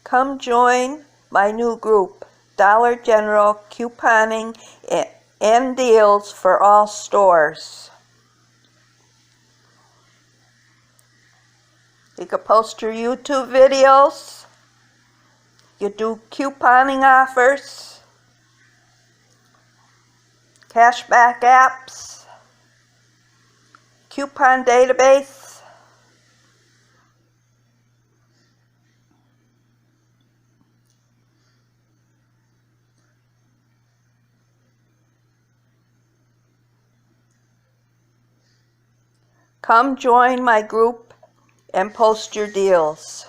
Come join my new group, Dollar General Couponing and Deals for All Stores. You can post your YouTube videos. You do couponing offers, cashback apps, coupon database. Come join my group and post your deals.